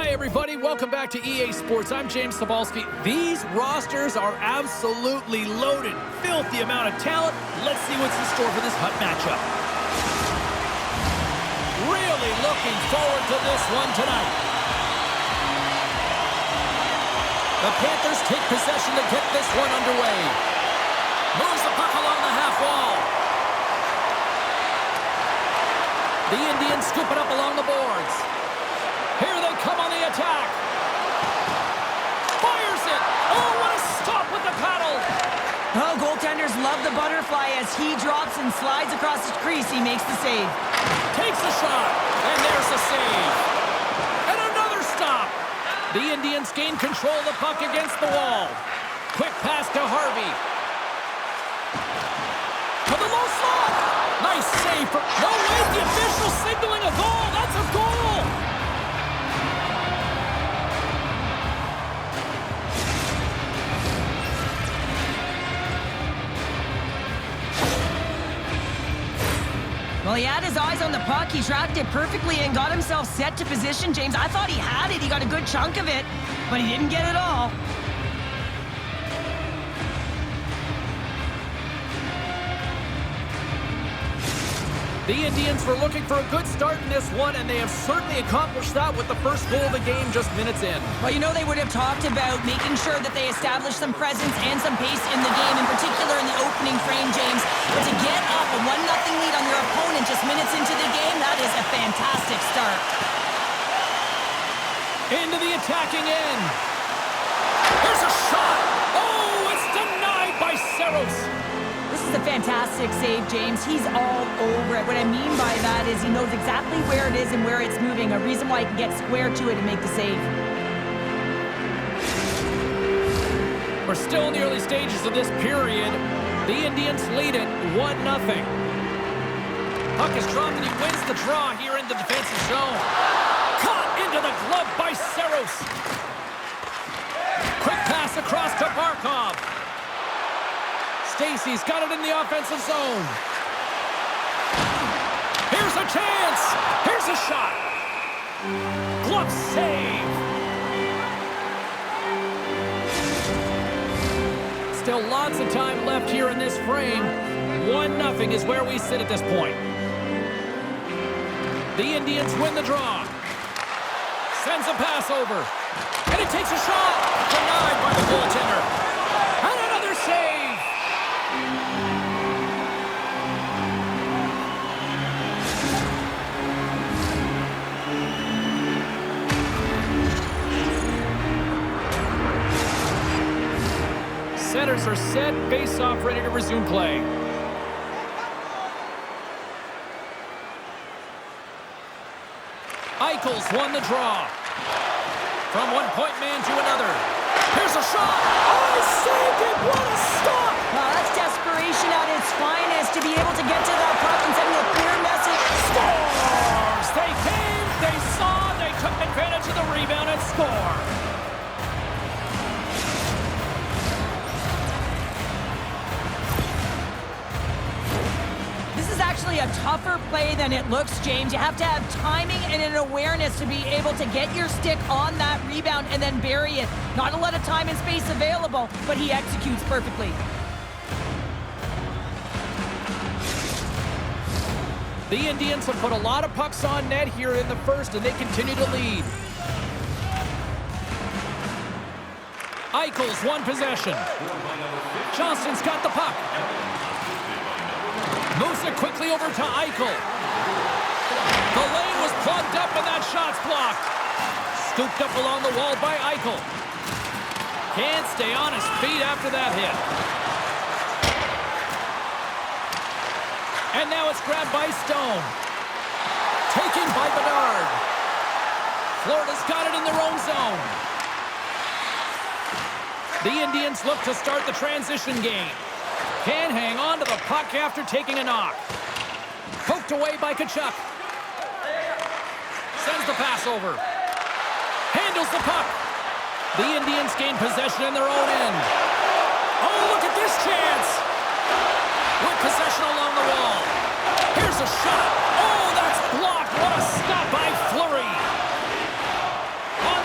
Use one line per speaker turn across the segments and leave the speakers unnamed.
Hi, everybody. Welcome back to EA Sports. I'm James Cebulski. These rosters are absolutely loaded. Filthy amount of talent. Let's see what's in store for this Hut matchup. Really looking forward to this one tonight. The Panthers take possession to get this one underway. Moves the puck along the half wall. The Indians scoop it up along the boards. Here they come on the attack. Fires it. Oh, what a stop with the paddle.
Oh, goaltenders love the butterfly as he drops and slides across the crease. He makes the save.
Takes the shot. And there's the save. And another stop. The Indians gain control of the puck against the wall. Quick pass to Harvey. To the low slot. Nice save. No, wait, the official signaling a goal. That's a goal.
Well, he had his eyes on the puck. He tracked it perfectly and got himself set to position, James. I thought he had it. He got a good chunk of it, but he didn't get it all.
The Indians were looking for a good start in this one, and they have certainly accomplished that with the first goal of the game just minutes in.
Well, you know they would have talked about making sure that they established some presence and some pace in the game, in particular in the opening frame, James. But to get up a 1-0 lead on your opponent just minutes into the game, that is a fantastic start.
Into the attacking end. Here's a shot. Oh, it's denied by Salut.
This is a fantastic save, James. He's all over it. What I mean by that is he knows exactly where it is and where it's moving. A reason why he can get square to it and make the save.
We're still in the early stages of this period. The Indians lead it 1-0. Puck is dropped and he wins the draw here in the defensive zone. Caught into the glove by Salut. Quick pass across to Barkov. Stacey's got it in the offensive zone. Here's a chance. Here's a shot. Glove save. Still lots of time left here in this frame. 1-0 is where we sit at this point. The Indians win the draw. Sends a pass over. And he takes a shot. Denied by the goaltender. And another save. Setters are set, face-off ready to resume play. Eichel's won the draw. From one-point man to another. Here's a shot. Oh, he saved it. What a stop.
Well, that's desperation at its finest to be able to get to that puck and send a clear message.
Scores! They came, they saw, they took advantage of the rebound and scored.
Actually a tougher play than it looks, James. You have to have timing and an awareness to be able to get your stick on that rebound and then bury it. Not a lot of time and space available, but he executes perfectly.
The Indians have put a lot of pucks on net here in the first, and they continue to lead. Eichel's won possession. Johnston's got the puck. Moves it quickly over to Eichel. The lane was plugged up and that shot's blocked. Scooped up along the wall by Eichel. Can't stay on his feet after that hit. And now it's grabbed by Stone. Taken by Bedard. Florida's got it in their own zone. The Indians look to start the transition game. Can hang on to the puck after taking a knock. Poked away by Tkachuk. Sends the pass over. Handles the puck. The Indians gain possession in their own end. Oh, look at this chance. With possession along the wall. Here's a shot. Oh, that's blocked. What a stop by Fleury. On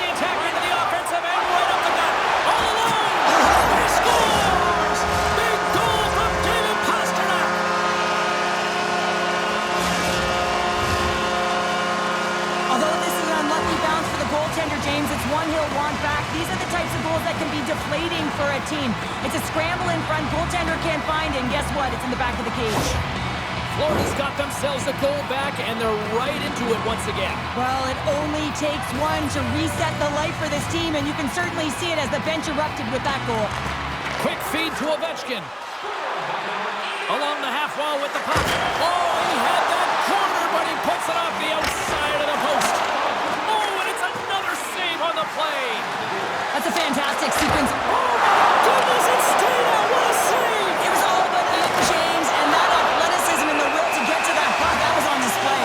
one he'll want back. These are the types of goals that can be deflating for a team. It's a scramble in front, goaltender can't find it, and guess what? It's in the back of the cage.
Florida's got themselves a goal back, and they're right into it once again.
Well, it only takes one to reset the life for this team, and you can certainly see it as the bench erupted with that goal.
Quick feed to Ovechkin. Along the half wall with the puck. Oh, he had that corner, but he puts it off the outside of the post. Oh, and it's another save on the play.
That's a fantastic sequence.
Oh, my goodness, it stayed out. What a save.
It was all but it, James, and that athleticism and the will to get to that puck, that was on display.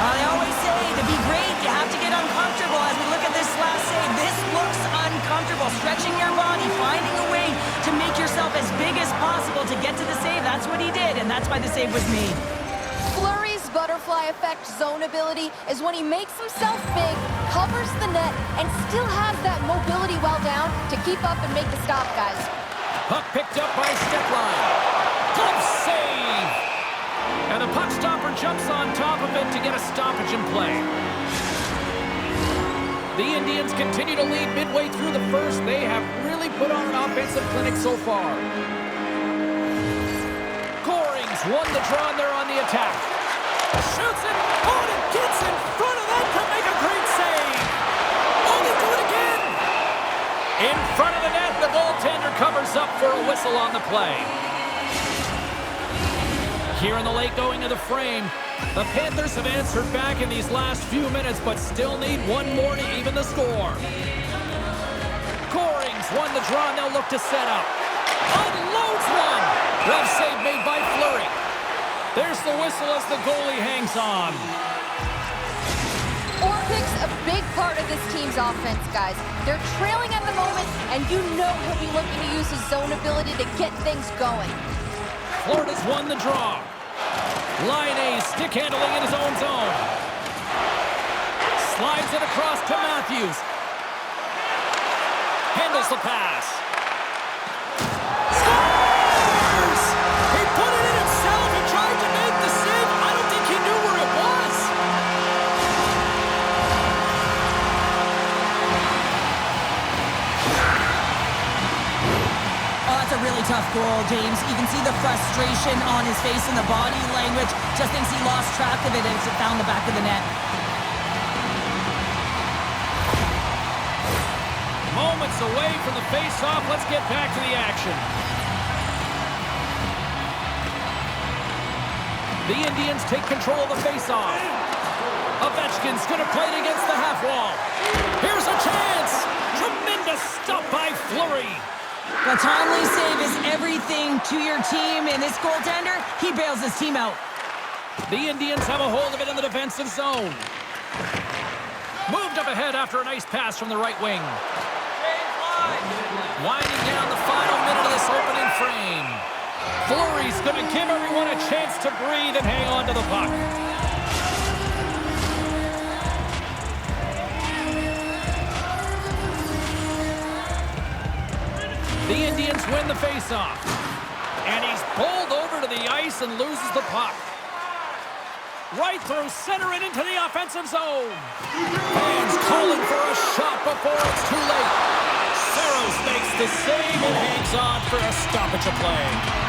They always say to be great, you have to get uncomfortable. As we look at this last save, this looks uncomfortable. Stretching your body, finding a way to make yourself as big as possible to get to the save. That's what he did, and that's why the save was made.
Fleury's butterfly effect zone ability is when he makes himself big, covers the net, and still has that mobility well down to keep up and make the stop, guys.
Puck picked up by Stepline. Glove save! And the puck stopper jumps on top of it to get a stoppage in play. The Indians continue to lead midway through the first. They have really put on an offensive clinic so far. Gorings won the draw, and they're on the attack. Shoots it. Oh, and it gets in front of that to make a great save. Oh, they do it again. In front of the net, the goaltender covers up for a whistle on the play. Here in the late going of the frame, the Panthers have answered back in these last few minutes, but still need one more to even the score. Gorings won the draw, and they'll look to set up. Unloads one. Glove save made by Fleury. There's the whistle as the goalie hangs on.
Orpik's a big part of this team's offense, guys. They're trailing at the moment, and you know he'll be looking to use his zone ability to get things going.
Florida's won the draw. Line A, stick handling in his own zone. Slides it across to Matthews. Handles the pass. Scores! He put it in himself. He tried to make the save. I don't think he knew where it was.
Oh, that's a really tough goal, James. You can see the frustration on his face and the body language. Just thinks he lost track of it as it found the back of the net.
Moments away from the face-off. Let's get back to the action. The Indians take control of the face-off. Ovechkin's going to play it against the half wall. Here's a chance. Tremendous stop by Fleury.
The timely save is everything to your team, and this goaltender, he bails his team out.
The Indians have a hold of it in the defensive zone. Moved up ahead after a nice pass from the right wing. Winding down the final minute of this opening frame. Fleury's going to give everyone a chance to breathe and hang on to the puck. The Indians win the faceoff. And he's bowled over to the ice and loses the puck. Right through center and into the offensive zone. Fans calling for a shot before it's too late. Saros makes the save and hangs on for a stoppage of play.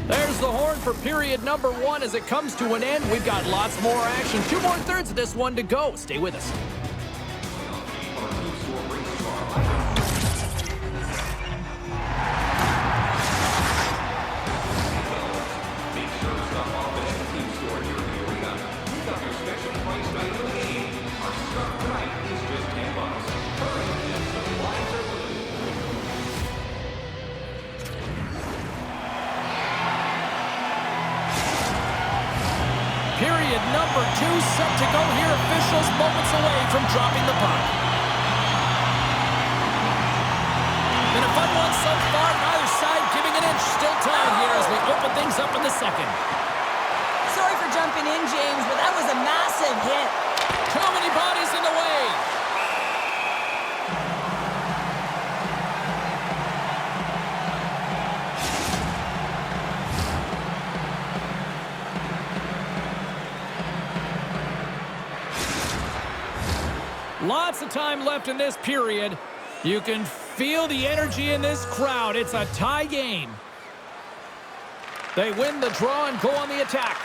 There's the horn for period number 1 as it comes to an end. We've got lots more action. 2 more thirds of this one to go. Stay with us. Period number 2 set to go here. Officials moments away from dropping the puck. Been a fun one so far. Neither side giving an inch. Still tied here as we open things up in the second.
Sorry for jumping in, James, but that was a massive hit.
Too many bodies in the way. Lots of time left in this period. You can feel the energy in this crowd. It's a tie game. They win the draw and go on the attack.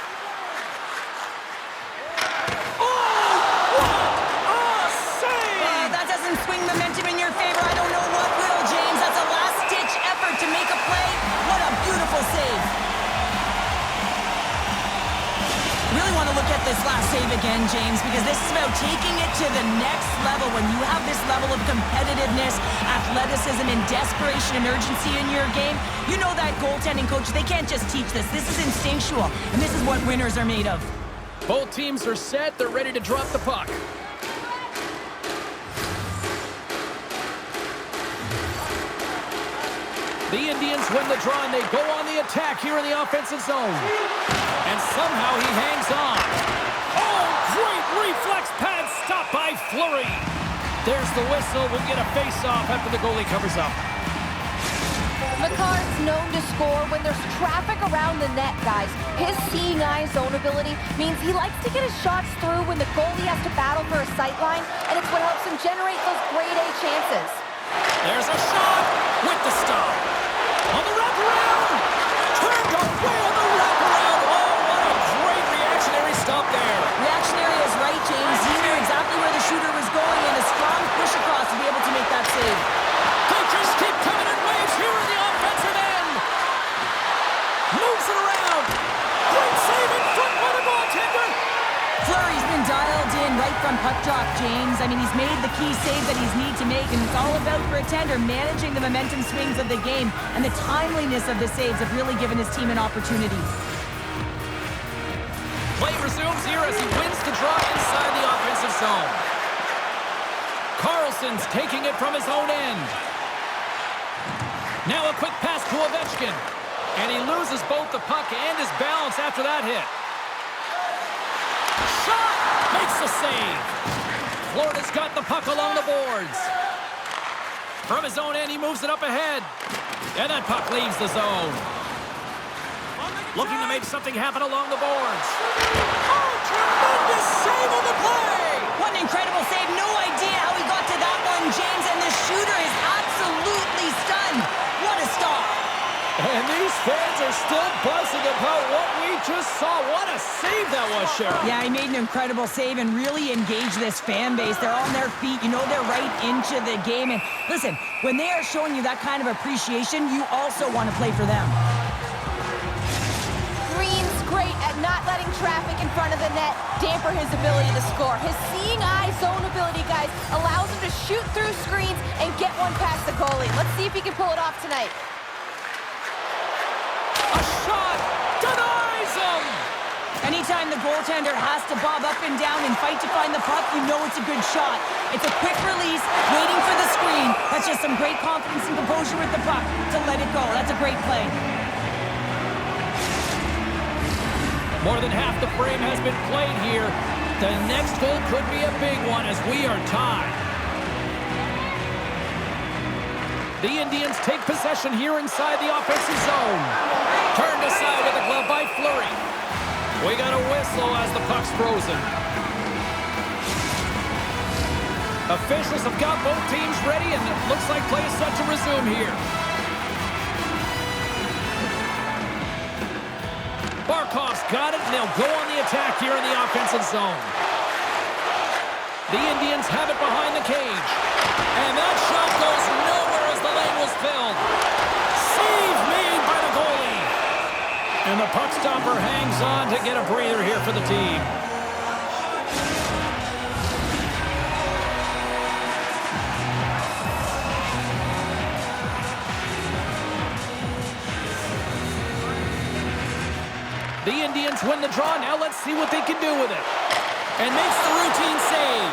That doesn't swing momentum in your favor. I don't know what will, James. That's a last-ditch effort to make a play. What a beautiful save. Really want to look at this last save again, James, because this is about taking it to the next level. When you have this level of competitiveness, athleticism, and desperation and urgency in your game, you know that goaltending coach, they can't just teach this. This is instinctual, and this is what winners are made of.
Both teams are set. They're ready to drop the puck. The Indians win the draw, and they go on the attack here in the offensive zone. And somehow he hangs on. Oh, great reflex pad stopped by Fleury. There's the whistle. We'll get a face-off after the goalie covers up.
Makar is known to score when there's traffic around the net, guys. His seeing eye zone ability means he likes to get his shots through when the goalie has to battle for a sight line, and it's what helps him generate those grade A chances.
There's a shot with the stop. On the wraparound. Turned away on the wraparound. Oh, what a great reactionary stop there.
Reactionary is right, James. He knew exactly where the shooter was going, and a strong push across to be able to make that save.
They just keep coming in waves here in the offensive end. Moves it around. Great save in front by the goaltender.
Fleury's been dialed in right from puck drop, James. I mean, he's made the key save that he's need to make, and it's all about for a tender managing the momentum swings of the game, and the timeliness of the saves have really given his team an opportunity.
Play resumes here as he wins the draw inside the offensive zone. Carlson's taking it from his own end. Now a quick pass to Ovechkin, and he loses both the puck and his balance after that hit. Shot! Makes the save. Florida's got the puck along the boards. From his own end, he moves it up ahead. And that puck leaves the zone. Looking to make something happen along the boards. Oh, tremendous save on the play!
What an incredible save. No idea how he got to that one, James, and the shooter is absolutely stunned. What a stop.
And these fans are still buzzing about what we just saw. What a save that was, Cheryl.
Yeah, he made an incredible save and really engaged this fan base. They're on their feet. You know they're right into the game. And listen, when they are showing you that kind of appreciation, you also want to play for them.
Green's great at not letting traffic in front of the net damper his ability to score. His seeing eye zone ability, guys, allows him to shoot through screens and get one past the goalie. Let's see if he can pull it off tonight.
A shot denies him.
Anytime the goaltender has to bob up and down and fight to find the puck, you know it's a good shot. It's a quick release, waiting for the screen. That's just some great confidence and composure with the puck to let it go. That's a great play.
More than half the frame has been played here. The next goal could be a big one as we are tied. The Indians take possession here inside the offensive zone. Turned aside with a glove by Fleury. We got a whistle as the puck's frozen. Officials have got both teams ready, and it looks like play is set to resume here. Barkov's got it, and they'll go on the attack here in the offensive zone. The Indians have it behind the cage. And that shot goes nowhere as the lane was filled. Save made by the goalie. And the puck stopper hangs on to get a breather here for the team. The Indians win the draw. Now let's see what they can do with it. And makes the routine save.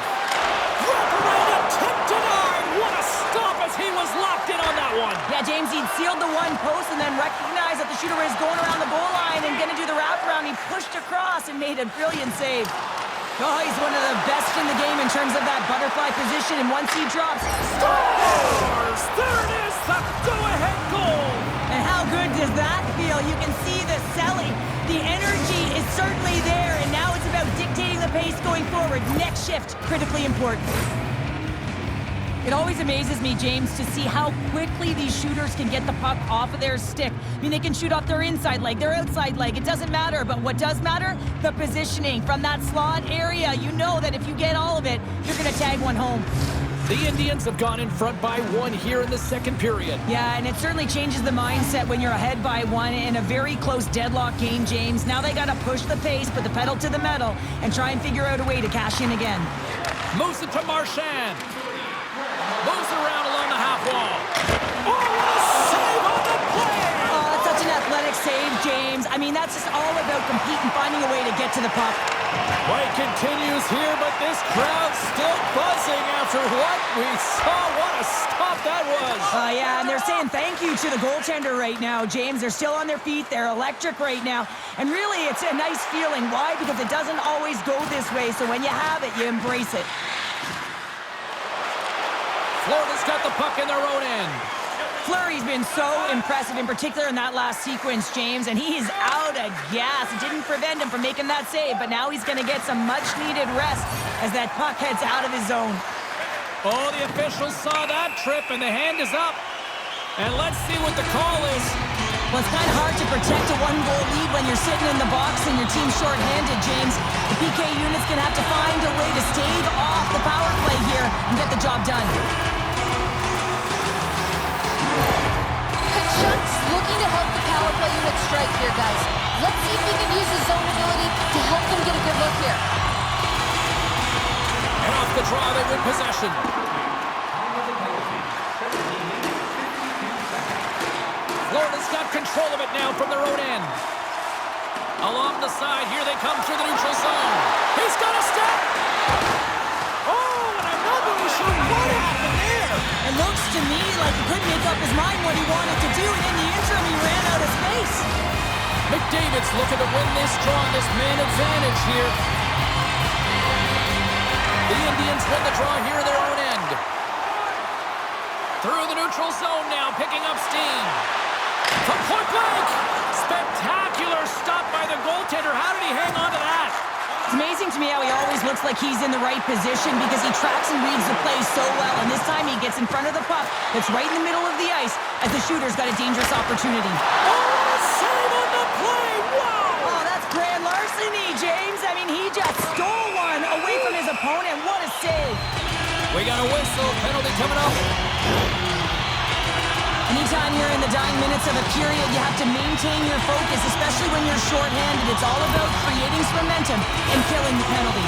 Wraparound attempt denied. What a stop as he was locked in on that one.
Yeah, James, he'd sealed the one post and then recognized that the shooter was going around the goal line and going to do the wraparound. He pushed across and made a brilliant save. Oh, he's one of the best in the game in terms of that butterfly position, and once he drops,
scores! There it is, the go-ahead goal!
And how good does that feel? You can see the selling. The energy is certainly there, and now it's about dictating the pace going forward. Next shift, critically important. It always amazes me, James, to see how quickly these shooters can get the puck off of their stick. I mean, they can shoot off their inside leg, their outside leg. It doesn't matter, but what does matter? The positioning from that slot area. You know that if you get all of it, you're going to tag one home.
The Indians have gone in front by one here in the second period.
Yeah, and it certainly changes the mindset when you're ahead by one in a very close deadlock game, James. Now they got to push the pace, put the pedal to the metal, and try and figure out a way to cash in again.
Moves it to Marchand. Moves it around along the half wall. Oh, what a save on the play!
Oh, that's such an athletic save, James. I mean, that's just all about competing, finding a way to get to the puck.
Play continues here, but this crowd's still buzzing after what we saw. What a stop that was.
Yeah, and they're saying thank you to the goaltender right now, James. They're still on their feet. They're electric right now. And really, it's a nice feeling. Why? Because it doesn't always go this way. So when you have it, you embrace it.
Florida's got the puck in their own end.
Fleury's been so impressive, in particular in that last sequence, James, and he's out of gas. It didn't prevent him from making that save, but now he's going to get some much-needed rest as that puck heads out of his zone.
Oh, the officials saw that trip, and the hand is up. And let's see what the call is.
Well, it's kind of hard to protect a one-goal lead when you're sitting in the box and your team's short-handed, James. The PK unit's going to have to find a way to stave off the power play here and get the job done.
Chuck's looking to help the power play unit strike here, guys. Let's see if he can use his zone ability to help them get a good look here.
And off the draw, they win possession. Florida's got control of it now from their own end. Along the side, here they come through the neutral zone. He's got a step! Oh, and I'm not really sure what happened there.
It looks to me like he couldn't make up his mind what he wanted to do, and in the interim, he ran out of space.
McDavid's looking to win this draw, this man advantage here. The Indians win the draw here in their own end. Through the neutral zone now, picking up steam. From point blank! Spectacular stop by the goaltender. How did he hang on to that?
It's amazing to me how he always looks like he's in the right position because he tracks and reads the play so well, and this time he gets in front of the puck that's right in the middle of the ice as the shooter's got a dangerous opportunity.
Oh, a save on the play! Wow!
Oh, that's grand larceny, James. I mean, he just stole one away from his opponent. What a save.
We got a whistle. Penalty coming up.
Anytime you're in the dying minutes of a period, you have to maintain your focus, especially when you're shorthanded. It's all about creating some momentum and killing the penalty.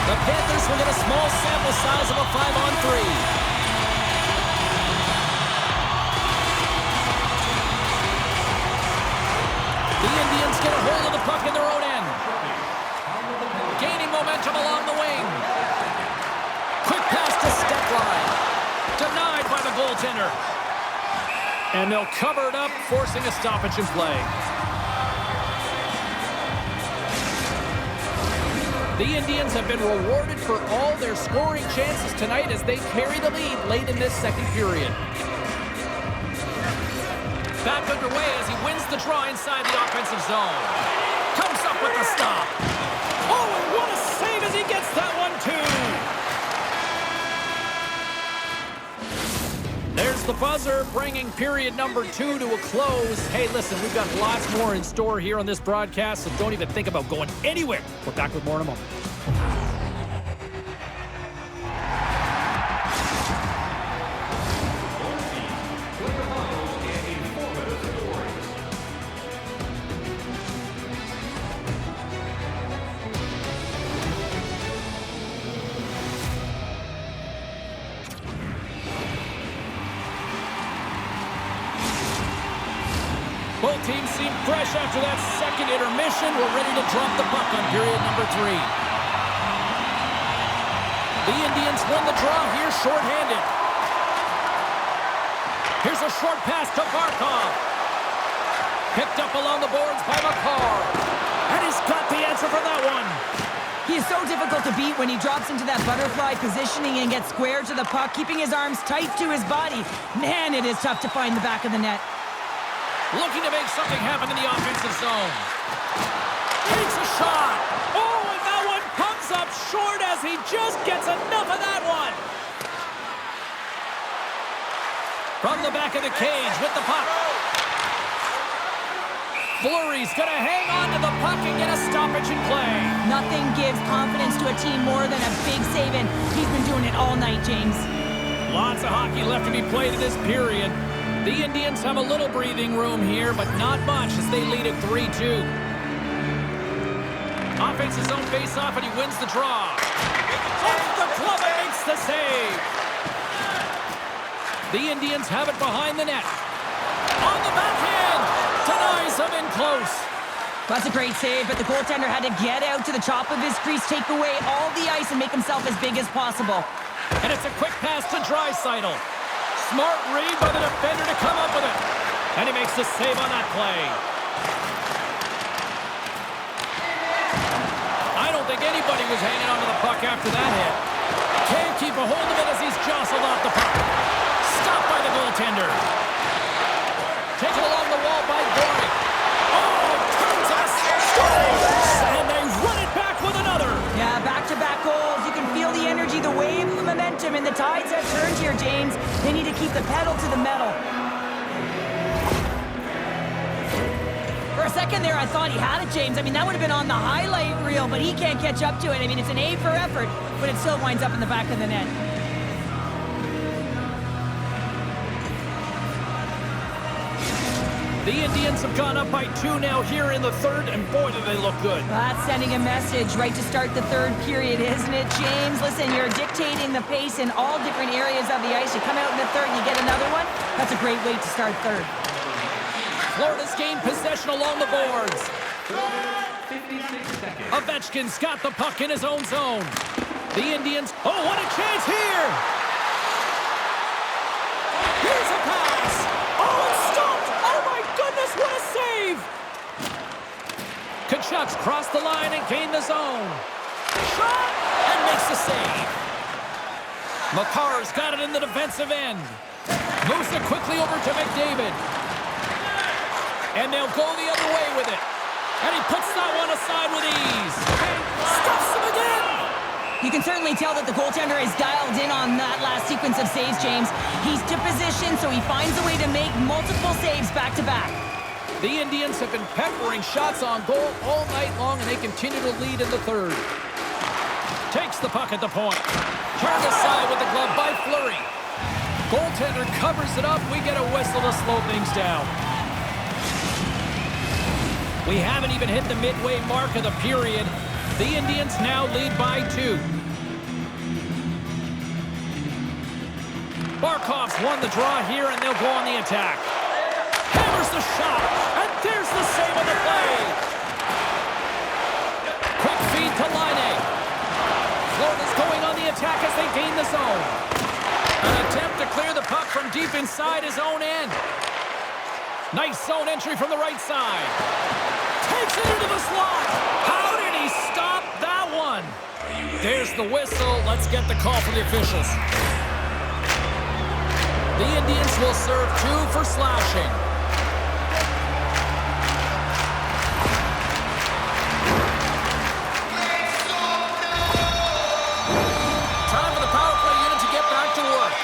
The Panthers will get a small sample size of a 5-on-3. The Indians get a hold of the puck in their own end. Gaining momentum along the wing. Quick pass to Steckline. Denied by the goaltender. And they'll cover it up, forcing a stoppage in play. The Indians have been rewarded for all their scoring chances tonight as they carry the lead late in this second period. Back underway as he wins the draw inside the offensive zone. Comes up with the stop. Oh, and what a save as he gets that one, too. There's the buzzer, bringing period number 2 to a close. Hey, listen, we've got lots more in store here on this broadcast, so don't even think about going anywhere. We're back with more in a moment. Both teams seem fresh after that second intermission. We're ready to drop the puck on period number 3. The Indians win the draw here shorthanded. Here's a short pass to Barkov. Picked up along the boards by McCarr. And he's got the answer for that one.
He is so difficult to beat when he drops into that butterfly positioning and gets square to the puck, keeping his arms tight to his body. Man, it is tough to find the back of the net.
Looking to make something happen in the offensive zone. Takes a shot. Oh, and that one comes up short as he just gets enough of that one. From the back of the cage with the puck. Fleury's going to hang on to the puck and get a stoppage in play.
Nothing gives confidence to a team more than a big save, and he's been doing it all night, James.
Lots of hockey left to be played in this period. The Indians have a little breathing room here, but not much as they lead at 3-2. Offenses zone face-off, and he wins the draw. Off the glove and makes the save. The Indians have it behind the net. On the backhand, denies him in close.
That's a great save, but the goaltender had to get out to the top of his crease, take away all the ice, and make himself as big as possible.
And it's a quick pass to Draisaitl. Smart read by the defender to come up with it. And he makes the save on that play. I don't think anybody was hanging on to the puck after that hit. Can't keep a hold of it as he's jostled off the puck. Stopped by the goaltender. Taken along the wall by Goring. Oh, turns us. Scores! And they run it back with another.
Yeah, back-to-back goals. You can feel the energy, the wave of momentum, and the tides have turned here, James. They need to keep the pedal to the metal. For a second there, I thought he had it, James. I mean, that would have been on the highlight reel, but he can't catch up to it. I mean, it's an A for effort, but it still winds up in the back of the net.
The Indians have gone up by 2 now here in the third, and boy, do they look good.
That's sending a message right to start the third period, isn't it, James? Listen, you're dictating the pace in all different areas of the ice. You come out in the third and you get another one. That's a great way to start third.
Florida's gained possession along the boards. 56 seconds. Ovechkin's got the puck in his own zone. The Indians, oh, what a chance here! Here's a pass! Oh, it's stopped! Oh my goodness, what a save! Kachuk's crossed the line and gained the zone. Shot! And makes the save. McCarr's got it in the defensive end. Moves it quickly over to McDavid. And they'll go the other way with it. And he puts that one aside with ease. Stuffs him again!
You can certainly tell that the goaltender is dialed in on that last sequence of saves, James. He's to position, so he finds a way to make multiple saves back-to-back.
The Indians have been peppering shots on goal all night long, and they continue to lead in the third. Takes the puck at the point. Turned aside with the glove by Fleury. Goaltender covers it up. We get a whistle to slow things down. We haven't even hit the midway mark of the period. The Indians now lead by 2. Barkov's won the draw here, and they'll go on the attack. Hammers the shot, and there's the save on the play. Quick feed to Laine. Florida's going on the attack as they gain the zone. An attempt to clear the puck from deep inside his own end. Nice zone entry from the right side. Takes it into the slot. How did he stop that one? There's the whistle. Let's get the call from the officials. The Indians will serve 2 for slashing. Time for the power play unit to get back to work.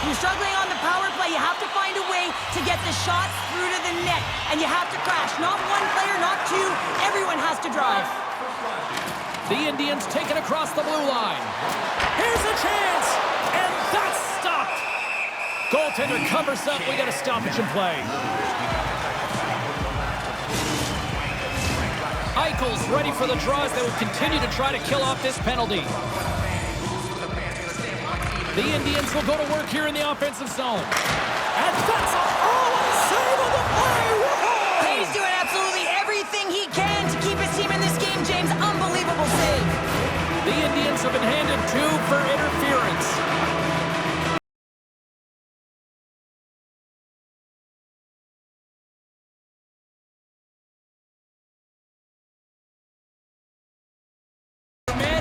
You're struggling on the power play. You have to find a way to get the shots through to the net. And you have to crash. Not one player, not 2. Everyone has to drive.
The Indians take it across the blue line. Here's a chance! And that's stopped! Goaltender covers up. We got a stoppage in play. Eichel's ready for the draw as they will continue to try to kill off this penalty. The Indians will go to work here in the offensive zone. And that's a save on the play!
He's doing absolutely everything he can to keep his team in this game, James. Unbelievable save.
The Indians have been handed 2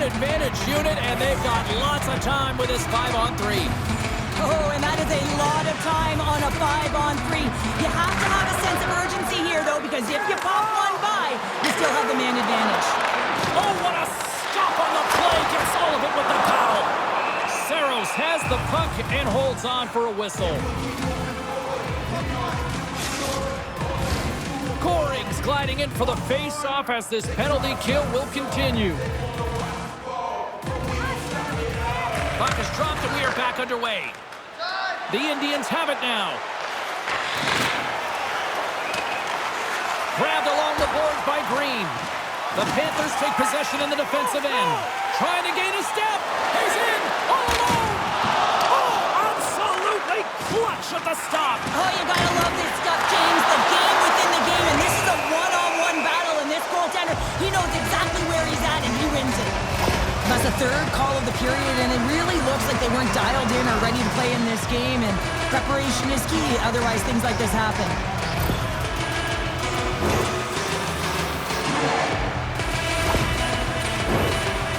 advantage unit, and they've got lots of time with this 5-on-3.
Oh, and that is a lot of time on a 5-on-3. You have to have a sense of urgency here, though, because if you pop one by, you still have the man advantage.
Oh, what a stop on the play. Gets all of it with the paddle. Saros has the puck and holds on for a whistle. Goring's gliding in for the face-off as this penalty kill will continue. Puck is dropped and we are back underway. The Indians have it now. Grabbed along the boards by Green. The Panthers take possession in the defensive end. Trying to gain a step. He's in all alone. Oh, absolutely clutch at the stop.
Oh, you gotta love this stuff, James. The game within the game, and this is a one-on-one battle, and this goaltender, he knows exactly where he's at, and he wins it. That's the third call of the period, and it really looks like they weren't dialed in or ready to play in this game, and preparation is key. Otherwise, things like this happen.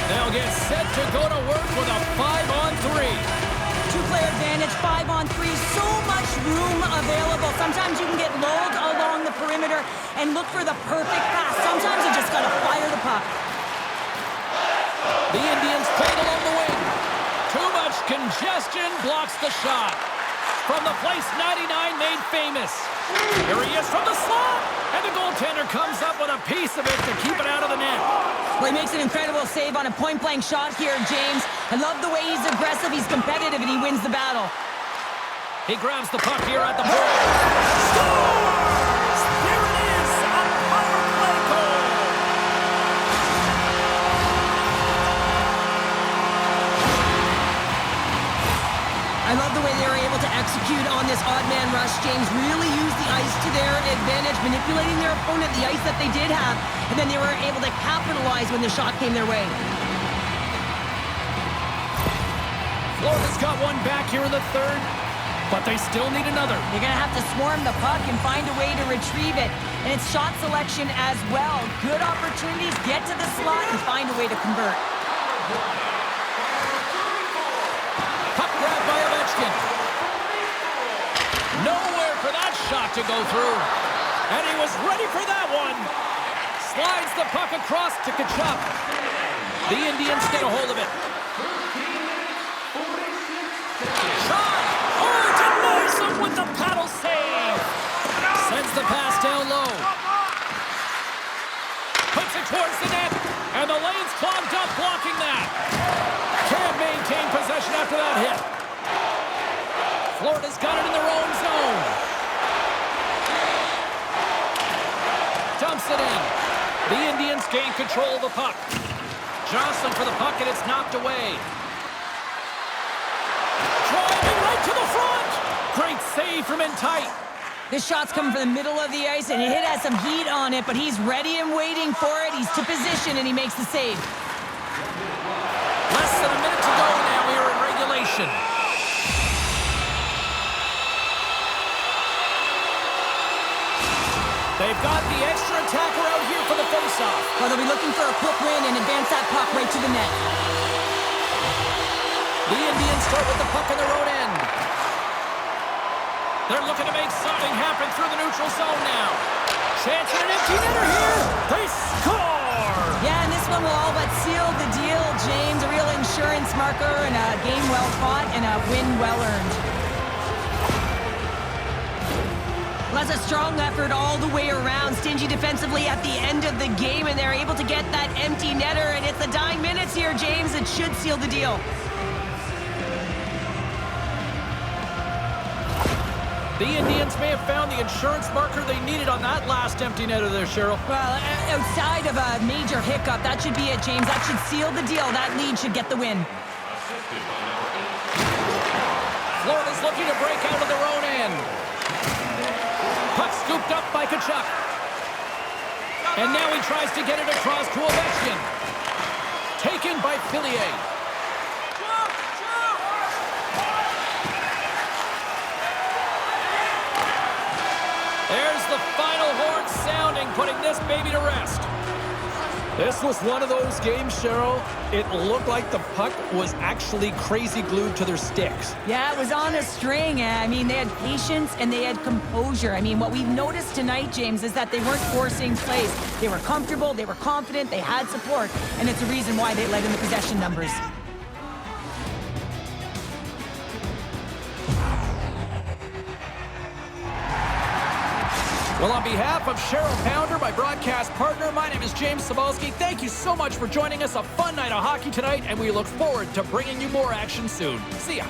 They'll get set to go to work with a 5-on-3.
Two-player advantage, 5-on-3, so much room available. Sometimes you can get lulled along the perimeter and look for the perfect pass. Sometimes you just gotta fire the puck.
The Indians played along the wing. Too much congestion blocks the shot. From the place 99 made famous. Here he is from the slot. And the goaltender comes up with a piece of it to keep it out of the net.
Well, he makes an incredible save on a point-blank shot here, James. I love the way he's aggressive, he's competitive, and he wins the battle.
He grabs the puck here at the board. Scores! There it is! A power play goal!
I love the way they were able to execute on this odd man rush. James really used the ice to their advantage, manipulating their opponent, the ice that they did have, and then they were able to capitalize when the shot came their way.
Florida's got one back here in the third, but they still need another.
They're going to have to swarm the puck and find a way to retrieve it. And it's shot selection as well. Good opportunities, get to the slot and find a way to convert.
Puck grab by Ovechkin. Nowhere for that shot to go through. And he was ready for that one. Slides the puck across to Kachuk. The Indians get a hold of it. Shot! Oh, denies him with the paddle save. Sends the pass down low. Puts it towards the net. And the lane's clogged up blocking that. Can't maintain possession after that hit. Florida's got it in their own zone. Dumps it in. The Indians gain control of the puck. Johnson for the puck, and it's knocked away. Driving right to the front. Great save from in tight.
This shot's coming from the middle of the ice, and it has some heat on it, but he's ready and waiting for it. He's to position, and he makes the save.
Less than a minute to go now. We are in regulation. They've got the extra attacker out here for the faceoff.
Well, they'll be looking for a quick win and advance that puck right to the net.
The Indians start with the puck in their own end. They're looking to make something happen through the neutral zone now. Chance at an empty netter here. They score!
Yeah, and this one will all but seal the deal, James. A real insurance marker and a game well fought and a win well earned. Well, that's a strong effort all the way around. Stingy defensively at the end of the game, and they're able to get that empty netter, and it's the dying minutes here, James. It should seal the deal.
The Indians may have found the insurance marker they needed on that last empty netter there, Cheryl.
Well, outside of a major hiccup, that should be it, James. That should seal the deal. That lead should get the win.
Florida's looking to break out of their own end. Puck scooped up by Kachuk. And now he tries to get it across to Ovechkin. Taken by Fillier. There's the final horn sounding, putting this baby to rest. This was one of those games, Cheryl. It looked like the puck was actually crazy glued to their sticks.
Yeah, it was on a string. I mean, they had patience and they had composure. I mean, what we've noticed tonight, James, is that they weren't forcing plays. They were comfortable, they were confident, they had support, and it's a reason why they led in the possession numbers.
Well, on behalf of Cheryl Pounder, my broadcast partner, my name is James Cebulski. Thank you so much for joining us. A fun night of hockey tonight, and we look forward to bringing you more action soon. See ya.